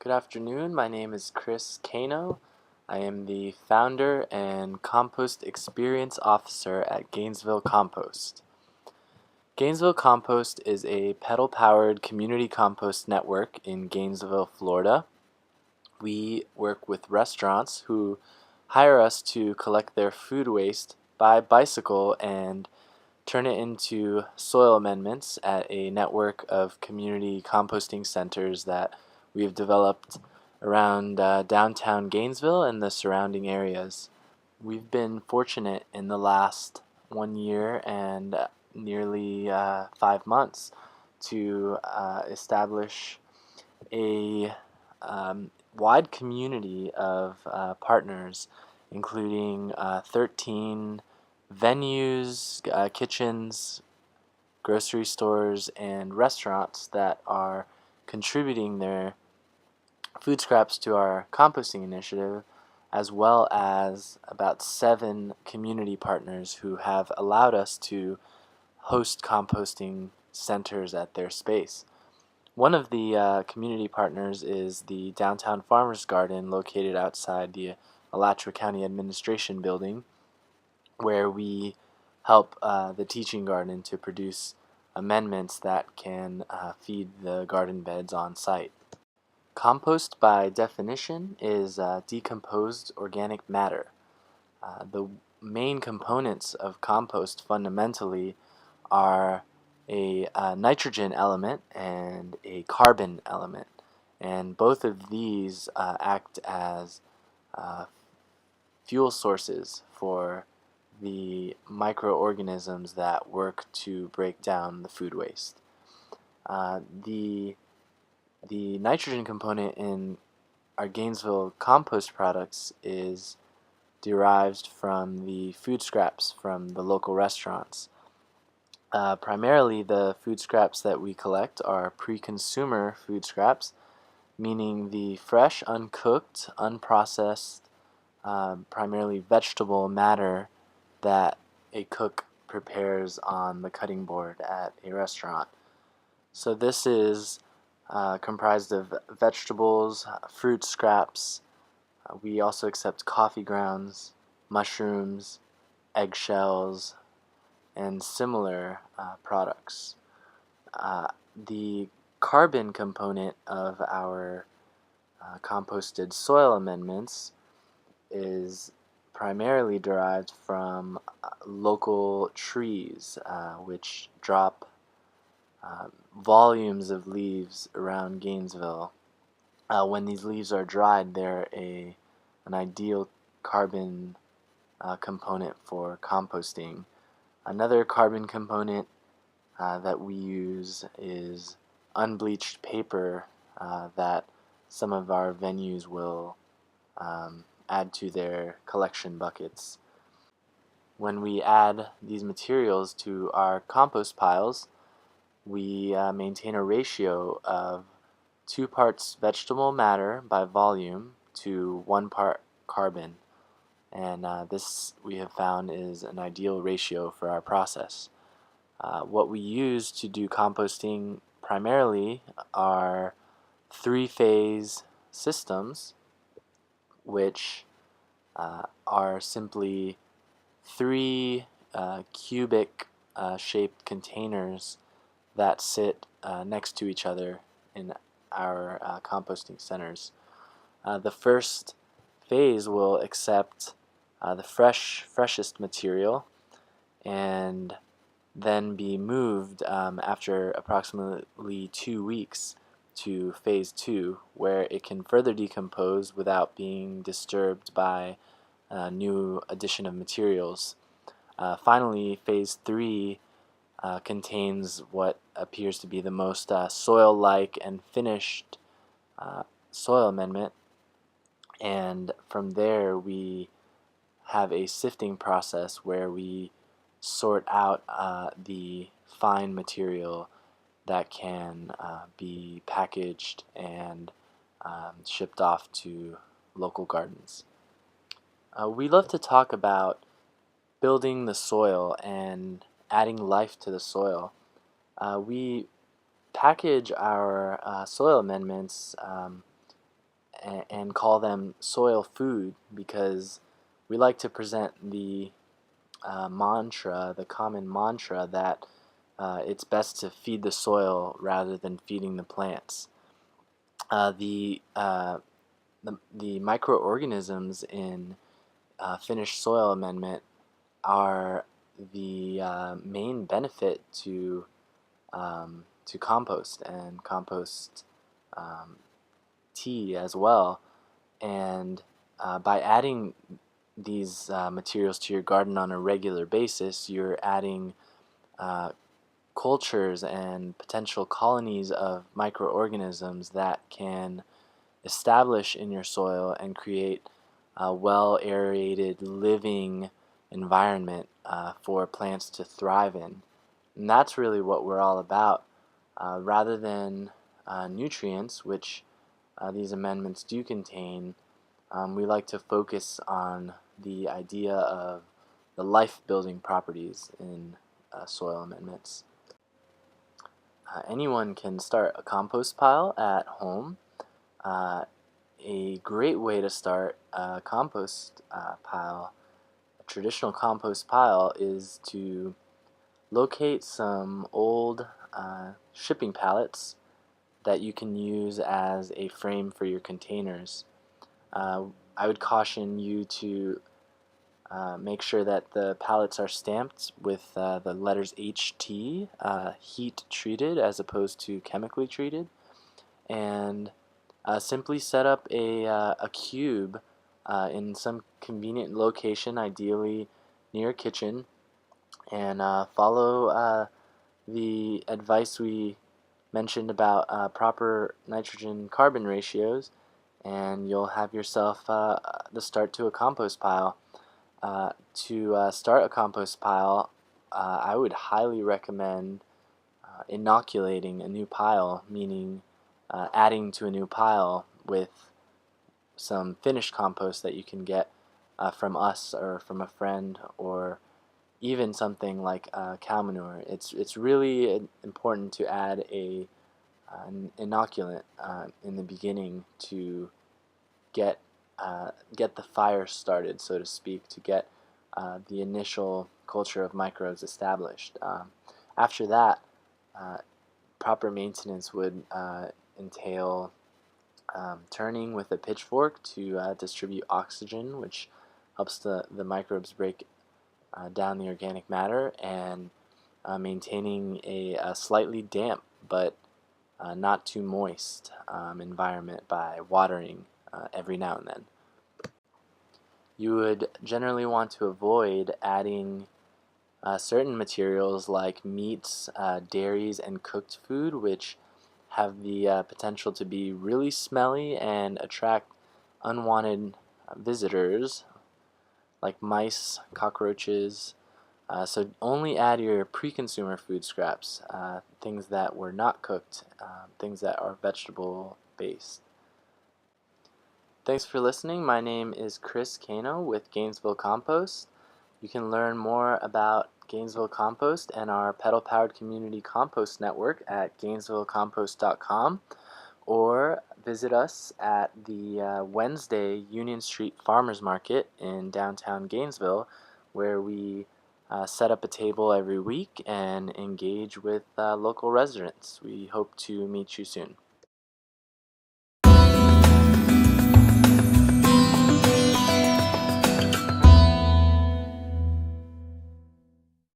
Good afternoon. My name is Chris Kano. I am the founder and Compost Experience Officer at Gainesville Compost. Gainesville Compost is a pedal-powered community compost network in Gainesville, Florida. We work with restaurants who hire us to collect their food waste by bicycle and turn it into soil amendments at a network of community composting centers that we have developed around downtown Gainesville and the surrounding areas. We've been fortunate in the last 1 year and nearly 5 months to establish a wide community of partners, including 13 venues, kitchens, grocery stores, and restaurants that are contributing their food scraps to our composting initiative, as well as about 7 community partners who have allowed us to host composting centers at their space. One of the community partners is the Downtown Farmers Garden located outside the Alachua County Administration Building, where we help the teaching garden to produce amendments that can feed the garden beds on site. Compost, by definition, is decomposed organic matter. The main components of compost fundamentally are a nitrogen element and a carbon element, and both of these act as fuel sources for the microorganisms that work to break down the food waste. The nitrogen component in our Gainesville compost products is derived from the food scraps from the local restaurants. Primarily, the food scraps that we collect are pre-consumer food scraps, meaning the fresh, uncooked, unprocessed, primarily vegetable matter that a cook prepares on the cutting board at a restaurant. So this is comprised of vegetables, fruit scraps. We also accept coffee grounds, mushrooms, eggshells, and similar products. The carbon component of our composted soil amendments is primarily derived from local trees, which drop volumes of leaves around Gainesville. When these leaves are dried, they're an ideal carbon component for composting. Another carbon component that we use is unbleached paper that some of our venues will add to their collection buckets. When we add these materials to our compost piles, we maintain a ratio of 2 parts vegetable matter by volume to 1 part carbon, and this we have found is an ideal ratio for our process. What we use to do composting primarily are 3-phase systems, which are simply 3 cubic shaped containers that sit next to each other in our composting centers. The first phase will accept the freshest material and then be moved after approximately 2 weeks to phase 2, where it can further decompose without being disturbed by new addition of materials. Finally, phase 3 contains what appears to be the most soil-like and finished soil amendment, and from there we have a sifting process where we sort out the fine material that can be packaged and shipped off to local gardens. We love to talk about building the soil and adding life to the soil. We package our soil amendments and call them soil food because we like to present the mantra, the common mantra that it's best to feed the soil rather than feeding the plants. Uh, the, uh, the microorganisms in finished soil amendment are the main benefit to compost and compost um, tea as well. And by adding these materials to your garden on a regular basis, you're adding uh, cultures and potential colonies of microorganisms that can establish in your soil and create a well aerated living environment for plants to thrive in. And that's really what we're all about. Rather than nutrients, which these amendments do contain, we like to focus on the idea of the life building properties in soil amendments. Anyone can start a compost pile at home. Uh, a great way to start a compost pile, a traditional compost pile, is to locate some old shipping pallets that you can use as a frame for your containers. I would caution you to make sure that the pallets are stamped with the letters HT, heat treated as opposed to chemically treated, and simply set up a cube in some convenient location, ideally near a kitchen, and follow the advice we mentioned about proper nitrogen carbon ratios, and you'll have yourself the start to a compost pile. To start a compost pile, I would highly recommend inoculating a new pile, meaning adding to a new pile with some finished compost that you can get from us or from a friend, or even something like cow manure. It's really important to add an inoculant in the beginning to get get the fire started, so to speak, to get the initial culture of microbes established. After that, uh, proper maintenance would entail turning with a pitchfork to distribute oxygen, which helps the microbes break down the organic matter, and maintaining a slightly damp but not too moist environment by watering every now and then. You would generally want to avoid adding certain materials like meats, dairies, and cooked food, which have the potential to be really smelly and attract unwanted visitors like mice, cockroaches. So only add your pre-consumer food scraps, things that were not cooked, things that are vegetable based. Thanks for listening. My name is Chris Kano with Gainesville Compost. You can learn more about Gainesville Compost and our pedal-powered community compost network at GainesvilleCompost.com, or visit us at the Wednesday Union Street Farmers Market in downtown Gainesville, where we set up a table every week and engage with local residents. We hope to meet you soon.